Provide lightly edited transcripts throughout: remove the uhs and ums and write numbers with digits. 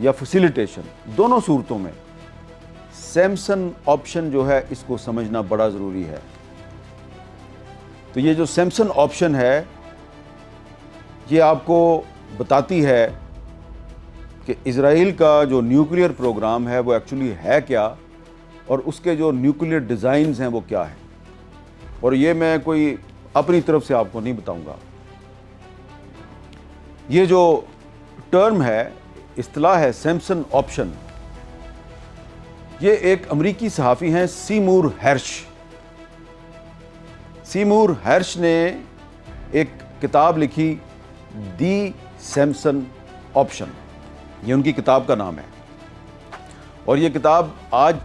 یا فیسیلیٹیشن، دونوں صورتوں میں سیمسن آپشن جو ہے اس کو سمجھنا بڑا ضروری ہے۔ تو یہ جو سیمسن آپشن ہے یہ آپ کو بتاتی ہے کہ اسرائیل کا جو نیوکلیئر پروگرام ہے وہ ایکچولی ہے کیا، اور اس کے جو نیوکلیئر ڈیزائنز ہیں وہ کیا ہیں، اور یہ میں کوئی اپنی طرف سے آپ کو نہیں بتاؤں گا۔ یہ جو ٹرم ہے، اصطلاح ہے سیمسن آپشن، یہ ایک امریکی صحافی ہیں سیمور ہرش۔ سیمور ہرش نے ایک کتاب لکھی دی سیمسن آپشن، یہ ان کی کتاب کا نام ہے، اور یہ کتاب آج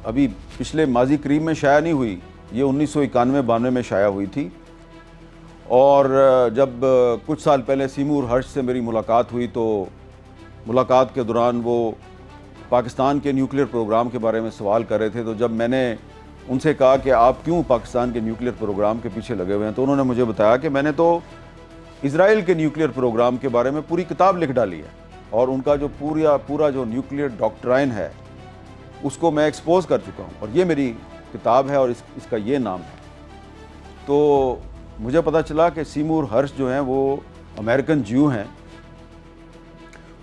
ابھی پچھلے ماضی قریب میں شائع نہیں ہوئی، یہ 1991-92 میں شائع ہوئی تھی۔ اور جب کچھ سال پہلے سیمور ہرش سے میری ملاقات ہوئی تو ملاقات کے دوران وہ پاکستان کے نیوکلیئر پروگرام کے بارے میں سوال کر رہے تھے، تو جب میں نے ان سے کہا کہ آپ کیوں پاکستان کے نیوکلیئر پروگرام کے پیچھے لگے ہوئے ہیں، تو انہوں نے مجھے بتایا کہ میں نے تو اسرائیل کے نیوکلیئر پروگرام کے بارے میں پوری کتاب لکھ ڈالی ہے، اور ان کا جو پورا جو نیوکلیئر ڈاکٹرائن ہے اس کو میں ایکسپوز کر چکا ہوں، اور یہ میری کتاب ہے اور اس کا یہ نام ہے۔ تو مجھے پتہ چلا کہ سیمور ہرش جو ہیں وہ امریکن جیو ہیں،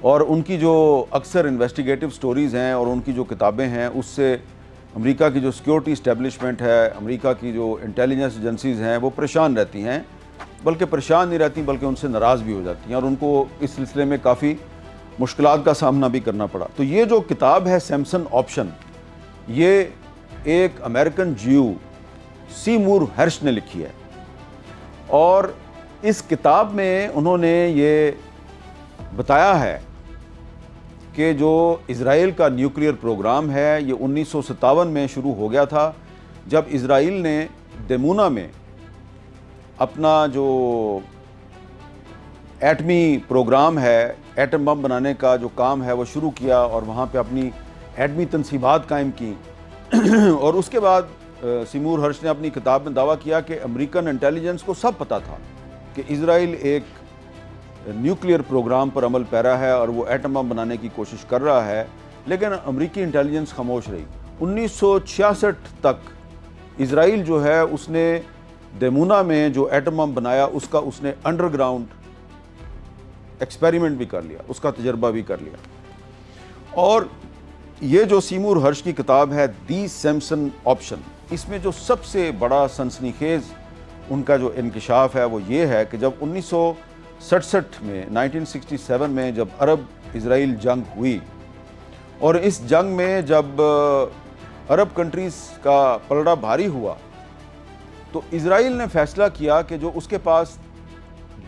اور ان کی جو اکثر انویسٹیگیٹو سٹوریز ہیں اور ان کی جو کتابیں ہیں اس سے امریکہ کی جو سیکیورٹی اسٹیبلشمنٹ ہے، امریکہ کی جو انٹیلیجنس ایجنسیز ہیں وہ پریشان رہتی ہیں، بلکہ پریشان نہیں رہتی بلکہ ان سے ناراض بھی ہو جاتی ہیں، اور ان کو اس سلسلے میں کافی مشکلات کا سامنا بھی کرنا پڑا۔ تو یہ جو کتاب ہے سیمسن آپشن، یہ ایک امریکن جیو سیمور ہرش نے لکھی ہے، اور اس کتاب میں انہوں نے یہ بتایا ہے کہ جو اسرائیل کا نیوکلیئر پروگرام ہے یہ 1957 میں شروع ہو گیا تھا، جب اسرائیل نے دیمونا میں اپنا جو ایٹمی پروگرام ہے، ایٹم بم بنانے کا جو کام ہے وہ شروع کیا، اور وہاں پہ اپنی ایٹمی تنصیبات قائم کی۔ اور اس کے بعد سیمور ہرش نے اپنی کتاب میں دعویٰ کیا کہ امریکن انٹیلیجنس کو سب پتہ تھا کہ اسرائیل ایک نیوکلیئر پروگرام پر عمل پیرا ہے اور وہ ایٹم بم بنانے کی کوشش کر رہا ہے، لیکن امریکی انٹیلیجنس خاموش رہی۔ 1966 تک اسرائیل جو ہے اس نے دیمونا میں جو ایٹم بم بنایا اس نے انڈر گراؤنڈ ایکسپیریمنٹ بھی کر لیا، اس کا تجربہ بھی کر لیا۔ اور یہ جو سیمور ہرش کی کتاب ہے دی سیمسن آپشن، اس میں جو سب سے بڑا سنسنی خیز ان کا جو انکشاف ہے وہ یہ ہے کہ جب 1967 میں 1967 میں جب عرب اسرائیل جنگ ہوئی، اور اس جنگ میں جب عرب کنٹریز کا پلڑا بھاری ہوا، تو اسرائیل نے فیصلہ کیا کہ جو اس کے پاس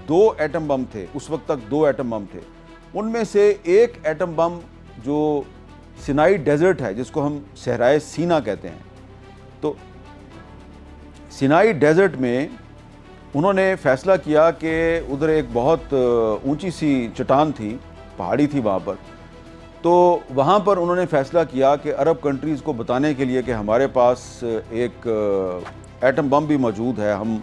2 ایٹم بم تھے، اس وقت تک 2 ایٹم بم تھے، ان میں سے ایک ایٹم بم جو سینائی ڈیزرٹ ہے، جس کو ہم صحرائے سینا کہتے ہیں، تو سینائی ڈیزرٹ میں انہوں نے فیصلہ کیا کہ ادھر ایک بہت اونچی سی چٹان تھی، پہاڑی تھی وہاں پر، تو وہاں پر انہوں نے فیصلہ کیا کہ عرب کنٹریز کو بتانے کے لیے کہ ہمارے پاس ایک ایٹم بم بھی موجود ہے، ہم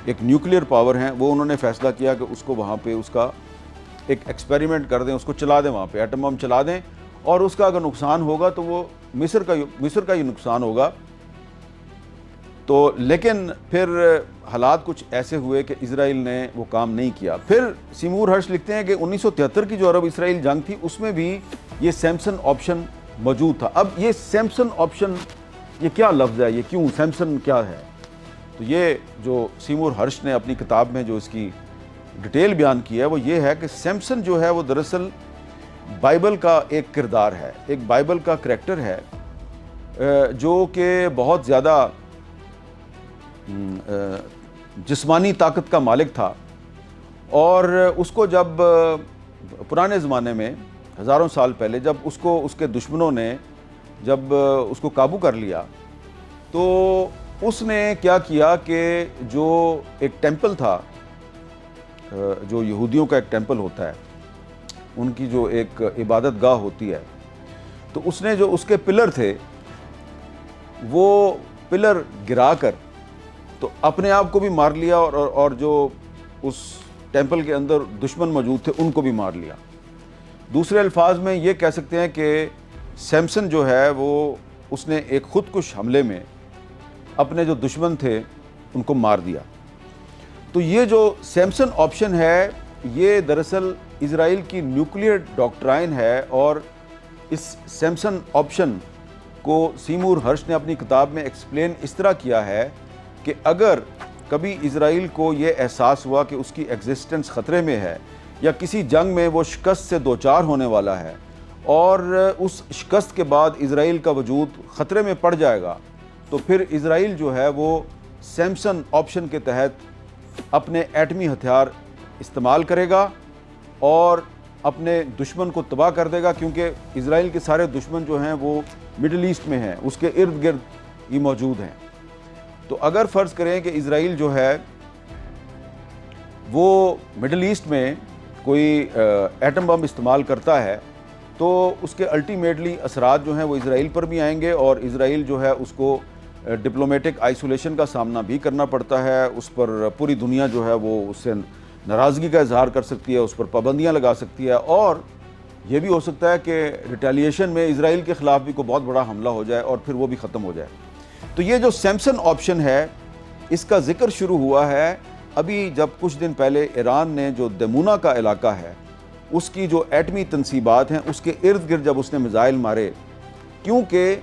ایک نیوکلیئر پاور ہیں، وہ انہوں نے فیصلہ کیا کہ اس کو وہاں پہ اس کا ایک ایکسپیریمنٹ کر دیں، اس کو چلا دیں، وہاں پہ ایٹم بم چلا دیں، اور اس کا اگر نقصان ہوگا تو وہ مصر کا ہی نقصان ہوگا۔ تو لیکن پھر حالات کچھ ایسے ہوئے کہ اسرائیل نے وہ کام نہیں کیا۔ پھر سیمور ہرش لکھتے ہیں کہ 1973 کی جو عرب اسرائیل جنگ تھی اس میں بھی یہ سیمسن آپشن موجود تھا۔ اب یہ سیمسن آپشن یہ کیا لفظ ہے، یہ کیوں سیمسن کیا ہے؟ تو یہ جو سیمور ہرش نے اپنی کتاب میں جو اس کی ڈیٹیل بیان کی ہے وہ یہ ہے کہ سیمسن جو ہے وہ دراصل بائبل کا ایک کردار ہے، ایک بائبل کا کریکٹر ہے، جو کہ بہت زیادہ جسمانی طاقت کا مالک تھا، اور اس کو جب پرانے زمانے میں ہزاروں سال پہلے جب اس کے دشمنوں نے جب اس کو قابو کر لیا، تو اس نے کیا کیا کہ جو ایک ٹیمپل تھا، جو یہودیوں کا ایک ٹیمپل ہوتا ہے، ان کی جو ایک عبادت گاہ ہوتی ہے، تو اس نے جو اس کے پلر تھے وہ پلر گرا کر تو اپنے آپ کو بھی مار لیا، اور جو اس ٹیمپل کے اندر دشمن موجود تھے ان کو بھی مار لیا۔ دوسرے الفاظ میں یہ کہہ سکتے ہیں کہ سیمسن جو ہے وہ اس نے ایک خودکش حملے میں اپنے جو دشمن تھے ان کو مار دیا۔ تو یہ جو سیمسن آپشن ہے یہ دراصل اسرائیل کی نیوکلیئر ڈاکٹرائن ہے، اور اس سیمسن آپشن کو سیمور ہرش نے اپنی کتاب میں ایکسپلین اس طرح کیا ہے کہ اگر کبھی اسرائیل کو یہ احساس ہوا کہ اس کی ایگزسٹنس خطرے میں ہے یا کسی جنگ میں وہ شکست سے دوچار ہونے والا ہے اور اس شکست کے بعد اسرائیل کا وجود خطرے میں پڑ جائے گا، تو پھر اسرائیل جو ہے وہ سیمسن آپشن کے تحت اپنے ایٹمی ہتھیار استعمال کرے گا اور اپنے دشمن کو تباہ کر دے گا، کیونکہ اسرائیل کے سارے دشمن جو ہیں وہ مڈل ایسٹ میں ہیں، اس کے ارد گرد ہی موجود ہیں۔ تو اگر فرض کریں کہ اسرائیل جو ہے وہ مڈل ایسٹ میں کوئی ایٹم بم استعمال کرتا ہے تو اس کے الٹیمیٹلی اثرات جو ہیں وہ اسرائیل پر بھی آئیں گے، اور اسرائیل جو ہے اس کو ڈپلومیٹک آئسولیشن کا سامنا بھی کرنا پڑتا ہے، اس پر پوری دنیا جو ہے وہ اس سے ناراضگی کا اظہار کر سکتی ہے، اس پر پابندیاں لگا سکتی ہے، اور یہ بھی ہو سکتا ہے کہ ریٹیلیشن میں اسرائیل کے خلاف بھی کوئی بہت بڑا حملہ ہو جائے اور پھر وہ بھی ختم ہو جائے۔ تو یہ جو سیمسن آپشن ہے اس کا ذکر شروع ہوا ہے ابھی جب کچھ دن پہلے ایران نے جو دمونا کا علاقہ ہے اس کی جو ایٹمی تنصیبات ہیں اس کے ارد گرد جب اس نے میزائل مارے، کیونکہ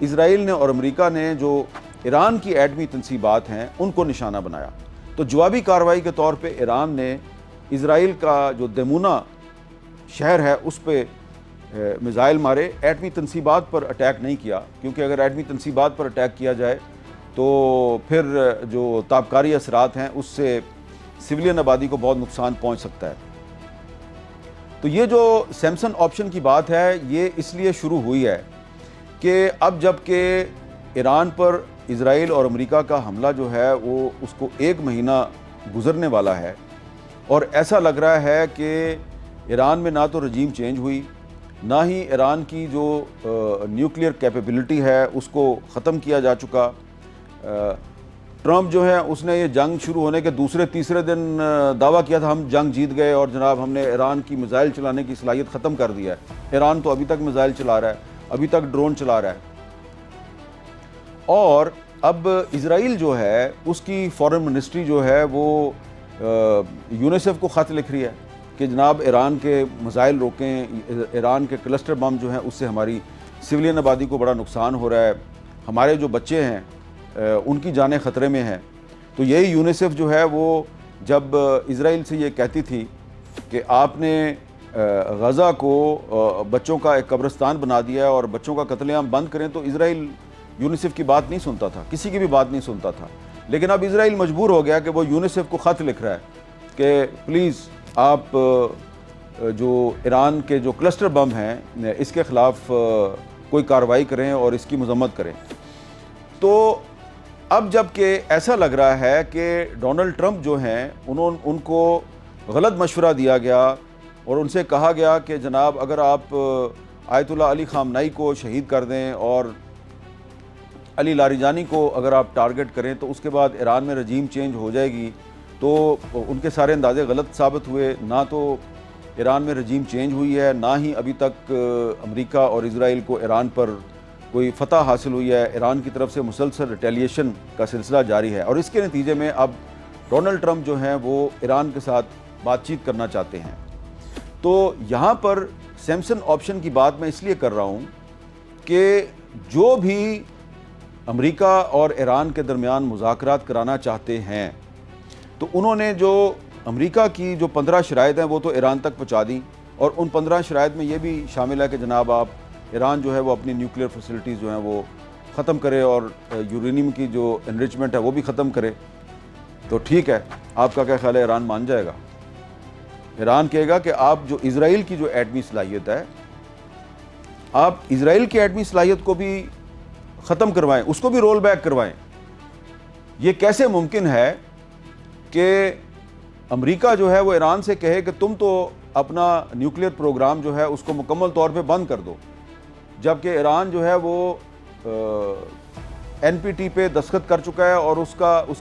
اسرائیل نے اور امریکہ نے جو ایران کی ایٹمی تنصیبات ہیں ان کو نشانہ بنایا، تو جوابی کارروائی کے طور پہ ایران نے اسرائیل کا جو دمونا شہر ہے اس پہ میزائل مارے، ایٹمی تنصیبات پر اٹیک نہیں کیا، کیونکہ اگر ایٹمی تنصیبات پر اٹیک کیا جائے تو پھر جو تابکاری اثرات ہیں اس سے سویلین آبادی کو بہت نقصان پہنچ سکتا ہے۔ تو یہ جو سیمسن آپشن کی بات ہے یہ اس لیے شروع ہوئی ہے کہ اب جب کہ ایران پر اسرائیل اور امریکہ کا حملہ جو ہے وہ اس کو 1 مہینہ گزرنے والا ہے، اور ایسا لگ رہا ہے کہ ایران میں نہ تو رجیم چینج ہوئی، نہ ہی ایران کی جو نیوکلیئر کیپیبلٹی ہے اس کو ختم کیا جا چکا۔ ٹرمپ جو ہے اس نے یہ جنگ شروع ہونے کے دوسرے تیسرے دن دعویٰ کیا تھا ہم جنگ جیت گئے اور جناب ہم نے ایران کی میزائل چلانے کی صلاحیت ختم کر دی ہے۔ ایران تو ابھی تک میزائل چلا رہا ہے، ابھی تک ڈرون چلا رہا ہے، اور اب اسرائیل جو ہے اس کی فارن منسٹری جو ہے وہ یونیسیف کو خط لکھ رہی ہے کہ جناب ایران کے میزائل روکیں، ایران کے کلسٹر بم جو ہیں اس سے ہماری سویلین آبادی کو بڑا نقصان ہو رہا ہے، ہمارے جو بچے ہیں ان کی جانیں خطرے میں ہیں۔ تو یہی یونیسیف جو ہے وہ جب اسرائیل سے یہ کہتی تھی کہ آپ نے غزہ کو بچوں کا ایک قبرستان بنا دیا ہے اور بچوں کا قتل عام بند کریں، تو اسرائیل یونیسیف کی بات نہیں سنتا تھا، کسی کی بھی بات نہیں سنتا تھا۔ لیکن اب اسرائیل مجبور ہو گیا کہ وہ یونیسیف کو خط لکھ رہا ہے کہ پلیز آپ جو ایران کے جو کلسٹر بم ہیں اس کے خلاف کوئی کارروائی کریں اور اس کی مذمت کریں۔ تو اب جب کہ ایسا لگ رہا ہے کہ ڈونلڈ ٹرمپ جو ہیں ان کو غلط مشورہ دیا گیا اور ان سے کہا گیا کہ جناب اگر آپ آیت اللہ علی خامنائی کو شہید کر دیں اور علی لاریجانی کو اگر آپ ٹارگٹ کریں تو اس کے بعد ایران میں رجیم چینج ہو جائے گی، تو ان کے سارے اندازے غلط ثابت ہوئے، نہ تو ایران میں رجیم چینج ہوئی ہے، نہ ہی ابھی تک امریکہ اور اسرائیل کو ایران پر کوئی فتح حاصل ہوئی ہے، ایران کی طرف سے مسلسل ریٹیلیشن کا سلسلہ جاری ہے، اور اس کے نتیجے میں اب ڈونلڈ ٹرمپ جو ہیں وہ ایران کے ساتھ بات چیت کرنا چاہتے ہیں۔ تو یہاں پر سیمسن آپشن کی بات میں اس لیے کر رہا ہوں کہ جو بھی امریکہ اور ایران کے درمیان مذاکرات کرانا چاہتے ہیں تو انہوں نے جو امریکہ کی جو 15 شرائط ہیں وہ تو ایران تک پہنچا دیں، اور ان 15 شرائط میں یہ بھی شامل ہے کہ جناب آپ ایران جو ہے وہ اپنی نیوکلیئر فیسلٹیز جو ہیں وہ ختم کرے اور یورینیم کی جو انریچمنٹ ہے وہ بھی ختم کرے۔ تو ٹھیک ہے، آپ کا کیا خیال ہے ایران مان جائے گا؟ ایران کہے گا کہ آپ جو اسرائیل کی جو ایٹمی صلاحیت ہے آپ اسرائیل کی ایٹمی صلاحیت کو بھی ختم کروائیں، اس کو بھی رول بیک کروائیں۔ یہ کیسے ممکن ہے کہ امریکہ جو ہے وہ ایران سے کہے کہ تم تو اپنا نیوکلیئر پروگرام جو ہے اس کو مکمل طور پہ بند کر دو، جبکہ ایران جو ہے وہ NPT پہ دستخط کر چکا ہے اور اس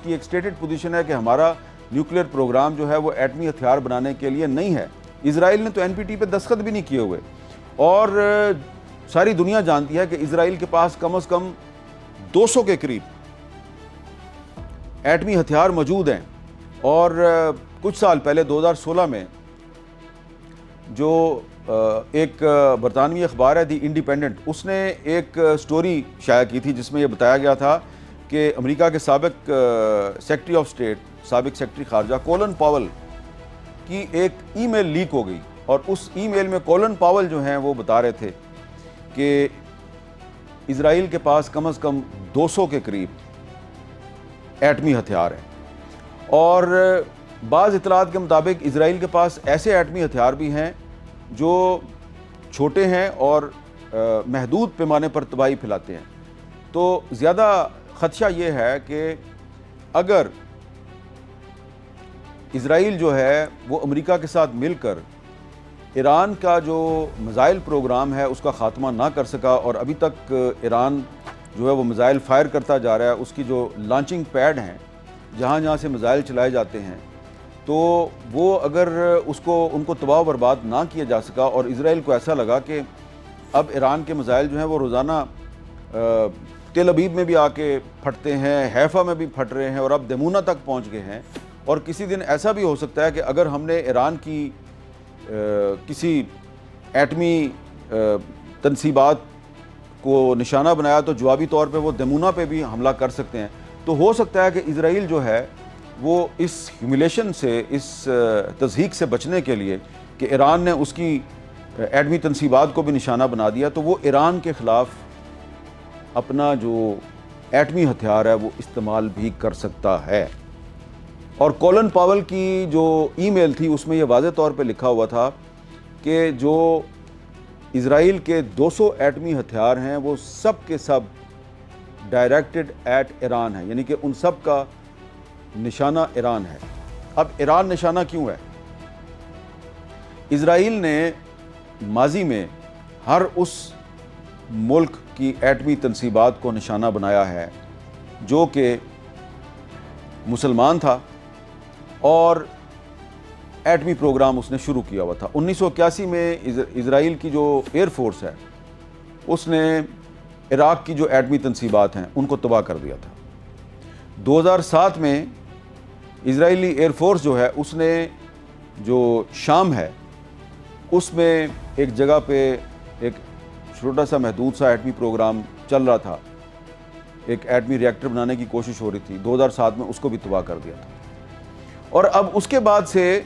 کی ایک سٹیٹڈ پوزیشن ہے کہ ہمارا نیوکلیئر پروگرام جو ہے وہ ایٹمی ہتھیار بنانے کے لیے نہیں ہے، اسرائیل نے تو NPT پہ دستخط بھی نہیں کیے ہوئے، اور ساری دنیا جانتی ہے کہ اسرائیل کے پاس کم از کم 200 کے قریب ایٹمی ہتھیار موجود ہیں۔ اور کچھ سال پہلے 2016 میں جو ایک برطانوی اخبار ہے دی انڈیپینڈنٹ، اس نے ایک سٹوری شائع کی تھی جس میں یہ بتایا گیا تھا کہ امریکہ کے سابق سیکرٹری آف اسٹیٹ، سابق سیکرٹری خارجہ کولن پاول کی ایک ای میل لیک ہو گئی، اور اس ای میل میں کولن پاول جو ہیں وہ بتا رہے تھے کہ اسرائیل کے پاس کم از کم 200 کے قریب ایٹمی ہتھیار ہیں، اور بعض اطلاعات کے مطابق اسرائیل کے پاس ایسے ایٹمی ہتھیار بھی ہیں جو چھوٹے ہیں اور محدود پیمانے پر تباہی پھیلاتے ہیں۔ تو زیادہ خدشہ یہ ہے کہ اگر اسرائیل جو ہے وہ امریکہ کے ساتھ مل کر ایران کا جو میزائل پروگرام ہے اس کا خاتمہ نہ کر سکا، اور ابھی تک ایران جو ہے وہ میزائل فائر کرتا جا رہا ہے، اس کی جو لانچنگ پیڈ ہیں جہاں جہاں سے میزائل چلائے جاتے ہیں، تو وہ اگر ان کو تباہ و برباد نہ کیا جا سکا، اور اسرائیل کو ایسا لگا کہ اب ایران کے میزائل جو ہیں وہ روزانہ تل ابیب میں بھی آ کے پھٹتے ہیں، حیفا میں بھی پھٹ رہے ہیں، اور اب دمونہ تک پہنچ گئے ہیں، اور کسی دن ایسا بھی ہو سکتا ہے کہ اگر ہم نے ایران کی کسی ایٹمی تنصیبات کو نشانہ بنایا تو جوابی طور پہ وہ دمونہ پہ بھی حملہ کر سکتے ہیں۔ تو ہو سکتا ہے کہ اسرائیل جو ہے وہ اس ہیوملیشن سے، اس تضحیک سے بچنے کے لیے کہ ایران نے اس کی ایٹمی تنصیبات کو بھی نشانہ بنا دیا، تو وہ ایران کے خلاف اپنا جو ایٹمی ہتھیار ہے وہ استعمال بھی کر سکتا ہے۔ اور کولن پاول کی جو ای میل تھی اس میں یہ واضح طور پہ لکھا ہوا تھا کہ جو اسرائیل کے 200 ایٹمی ہتھیار ہیں وہ سب کے سب ڈائریکٹڈ ایٹ ایران ہیں، یعنی کہ ان سب کا نشانہ ایران ہے۔ اب ایران نشانہ کیوں ہے؟ اسرائیل نے ماضی میں ہر اس ملک کی ایٹمی تنصیبات کو نشانہ بنایا ہے جو کہ مسلمان تھا، اور ایٹمی پروگرام اس نے شروع کیا ہوا تھا۔ 1981 میں اسرائیل کی جو ایئر فورس ہے اس نے عراق کی جو ایٹمی تنصیبات ہیں ان کو تباہ کر دیا تھا۔ 2007 میں اسرائیلی ایئر فورس جو ہے اس نے جو شام ہے اس میں ایک جگہ پہ ایک چھوٹا سا محدود سا ایٹمی پروگرام چل رہا تھا، ایک ایٹمی ری ایکٹر بنانے کی کوشش ہو رہی تھی، 2007 میں اس کو بھی تباہ کر دیا تھا۔ اور اب اس کے بعد سے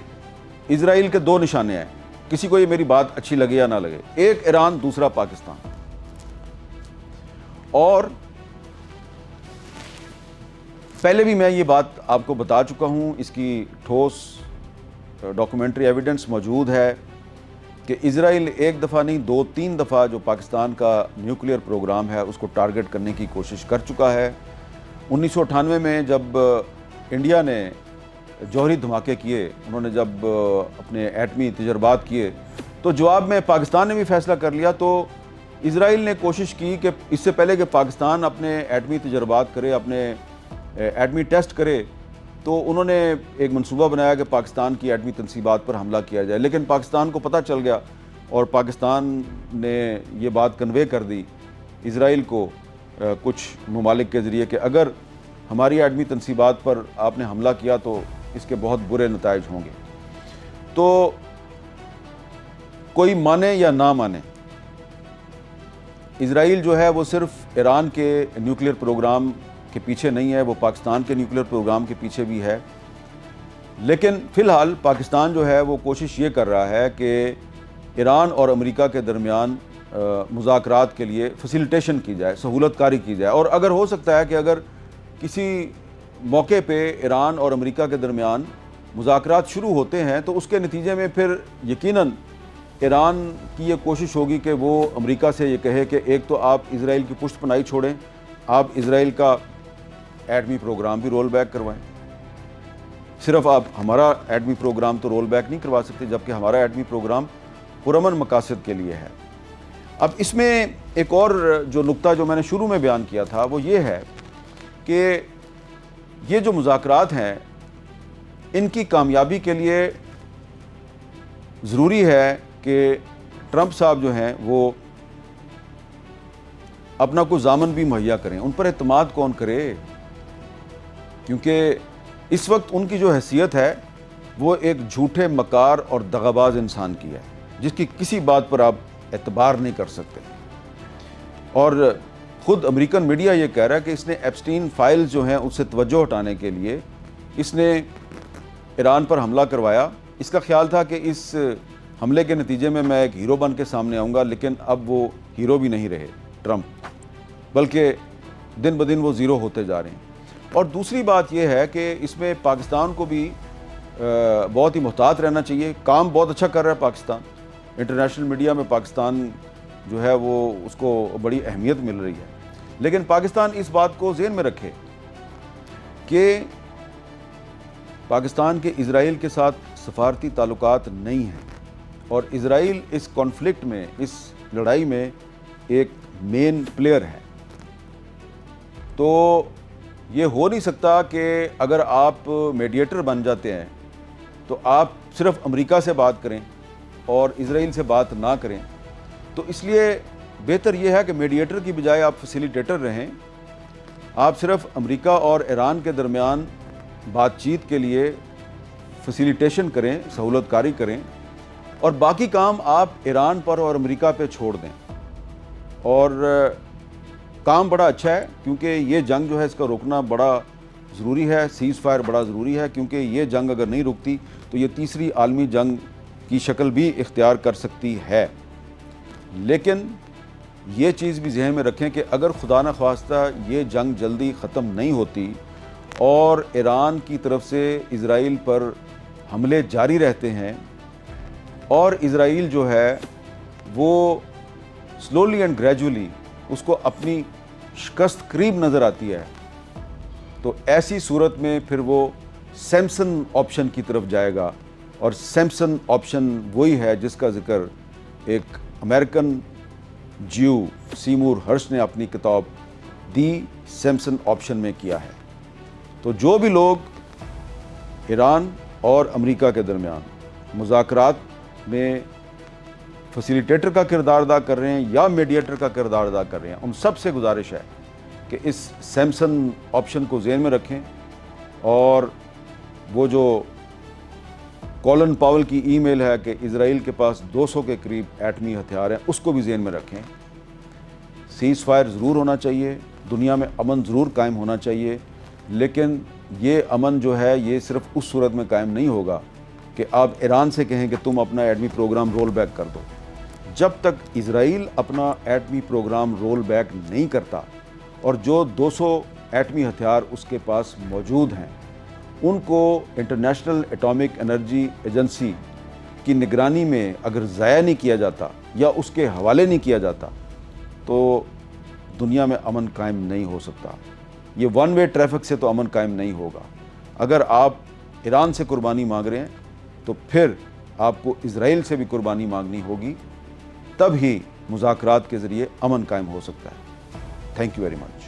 اسرائیل کے دو نشانے ہیں، کسی کو یہ میری بات اچھی لگے یا نہ لگے، ایک ایران، دوسرا پاکستان۔ اور پہلے بھی میں یہ بات آپ کو بتا چکا ہوں، اس کی ٹھوس ڈاکومنٹری ایویڈنس موجود ہے کہ اسرائیل ایک دفعہ نہیں 2-3 دفعہ جو پاکستان کا نیوکلیئر پروگرام ہے اس کو ٹارگٹ کرنے کی کوشش کر چکا ہے۔ 1998 میں جب انڈیا نے جوہری دھماکے کیے، انہوں نے جب اپنے ایٹمی تجربات کیے، تو جواب میں پاکستان نے بھی فیصلہ کر لیا، تو اسرائیل نے کوشش کی کہ اس سے پہلے کہ پاکستان اپنے ایٹمی تجربات کرے، اپنے ایٹمی ٹیسٹ کرے، تو انہوں نے ایک منصوبہ بنایا کہ پاکستان کی ایٹمی تنصیبات پر حملہ کیا جائے، لیکن پاکستان کو پتہ چل گیا اور پاکستان نے یہ بات کنوے کر دی اسرائیل کو کچھ ممالک کے ذریعے کہ اگر ہماری ایٹمی تنصیبات پر آپ نے حملہ کیا تو اس کے بہت برے نتائج ہوں گے۔ تو کوئی مانے یا نہ مانے، اسرائیل جو ہے وہ صرف ایران کے نیوکلیئر پروگرام کے پیچھے نہیں ہے، وہ پاکستان کے نیوکلیئر پروگرام کے پیچھے بھی ہے، لیکن فی الحال پاکستان جو ہے وہ کوشش یہ کر رہا ہے کہ ایران اور امریکہ کے درمیان مذاکرات کے لیے فیسیلیٹیشن کی جائے، سہولت کاری کی جائے، اور اگر ہو سکتا ہے کہ اگر کسی موقع پہ ایران اور امریکہ کے درمیان مذاکرات شروع ہوتے ہیں تو اس کے نتیجے میں پھر یقیناً ایران کی یہ کوشش ہوگی کہ وہ امریکہ سے یہ کہے کہ ایک تو آپ اسرائیل کی پشت پناہی چھوڑیں، آپ اسرائیل کا ایٹمی پروگرام بھی رول بیک کروائیں۔ صرف آپ ہمارا ایٹمی پروگرام تو رول بیک نہیں کروا سکتے، جبکہ ہمارا ایٹمی پروگرام پرامن مقاصد کے لیے ہے۔ اب اس میں ایک اور جو نقطہ جو میں نے شروع میں بیان کیا تھا وہ یہ ہے کہ یہ جو مذاکرات ہیں ان کی کامیابی کے لیے ضروری ہے کہ ٹرمپ صاحب جو ہیں وہ اپنا کوئی ضامن بھی مہیا کریں. ان پر اعتماد کون کرے؟ کیونکہ اس وقت ان کی جو حیثیت ہے وہ ایک جھوٹے مکار اور دغاباز انسان کی ہے جس کی کسی بات پر آپ اعتبار نہیں کر سکتے. اور خود امریکن میڈیا یہ کہہ رہا ہے کہ اس نے ایپسٹین فائلز جو ہیں اس سے توجہ ہٹانے کے لیے اس نے ایران پر حملہ کروایا. اس کا خیال تھا کہ اس حملے کے نتیجے میں ایک ہیرو بن کے سامنے آؤں گا، لیکن اب وہ ہیرو بھی نہیں رہے ٹرمپ، بلکہ دن بدن وہ زیرو ہوتے جا رہے ہیں. اور دوسری بات یہ ہے کہ اس میں پاکستان کو بھی بہت ہی محتاط رہنا چاہیے. کام بہت اچھا کر رہا ہے پاکستان، انٹرنیشنل میڈیا میں پاکستان جو ہے وہ اس کو بڑی اہمیت مل رہی ہے، لیکن پاکستان اس بات کو ذہن میں رکھے کہ پاکستان کے اسرائیل کے ساتھ سفارتی تعلقات نہیں ہیں، اور اسرائیل اس کانفلکٹ میں، اس لڑائی میں ایک مین پلیئر ہے. تو یہ ہو نہیں سکتا کہ اگر آپ میڈیٹر بن جاتے ہیں تو آپ صرف امریکہ سے بات کریں اور اسرائیل سے بات نہ کریں. تو اس لیے بہتر یہ ہے کہ میڈیٹر کی بجائے آپ فیسیلیٹیٹر رہیں. آپ صرف امریکہ اور ایران کے درمیان بات چیت کے لیے فیسیلیٹیشن کریں، سہولت کاری کریں، اور باقی کام آپ ایران پر اور امریکہ پہ چھوڑ دیں. اور کام بڑا اچھا ہے کیونکہ یہ جنگ جو ہے اس کا روکنا بڑا ضروری ہے. سیز فائر بڑا ضروری ہے کیونکہ یہ جنگ اگر نہیں رکتی تو یہ تیسری عالمی جنگ کی شکل بھی اختیار کر سکتی ہے. لیکن یہ چیز بھی ذہن میں رکھیں کہ اگر خدا نخواستہ یہ جنگ جلدی ختم نہیں ہوتی اور ایران کی طرف سے اسرائیل پر حملے جاری رہتے ہیں اور اسرائیل جو ہے وہ سلولی اینڈ گریجولی اس کو اپنی شکست قریب نظر آتی ہے، تو ایسی صورت میں پھر وہ سیمسن آپشن کی طرف جائے گا. اور سیمسن آپشن وہی ہے جس کا ذکر ایک امریکن جیو سیمور ہرش نے اپنی کتاب دی سیمسن آپشن میں کیا ہے. تو جو بھی لوگ ایران اور امریکہ کے درمیان مذاکرات میں فیسیلیٹیٹر کا کردار ادا کر رہے ہیں یا میڈیٹر کا کردار ادا کر رہے ہیں، ان سب سے گزارش ہے کہ اس سیمسن آپشن کو ذہن میں رکھیں. اور وہ جو کولن پاول کی ای میل ہے کہ اسرائیل کے پاس 200 کے قریب ایٹمی ہتھیار ہیں، اس کو بھی ذہن میں رکھیں. سیز فائر ضرور ہونا چاہیے، دنیا میں امن ضرور قائم ہونا چاہیے، لیکن یہ امن جو ہے یہ صرف اس صورت میں قائم نہیں ہوگا کہ آپ ایران سے کہیں کہ تم اپنا ایٹمی پروگرام رول بیک کر دو. جب تک اسرائیل اپنا ایٹمی پروگرام رول بیک نہیں کرتا اور جو 200 ایٹمی ہتھیار اس کے پاس موجود ہیں ان کو انٹرنیشنل ایٹامک انرجی ایجنسی کی نگرانی میں اگر ضائع نہیں کیا جاتا یا اس کے حوالے نہیں کیا جاتا تو دنیا میں امن قائم نہیں ہو سکتا. یہ ون وے ٹریفک سے تو امن قائم نہیں ہوگا. اگر آپ ایران سے قربانی مانگ رہے ہیں تو پھر آپ کو اسرائیل سے بھی قربانی مانگنی ہوگی، تب ہی مذاکرات کے ذریعے امن قائم ہو سکتا ہے. Thank you very much.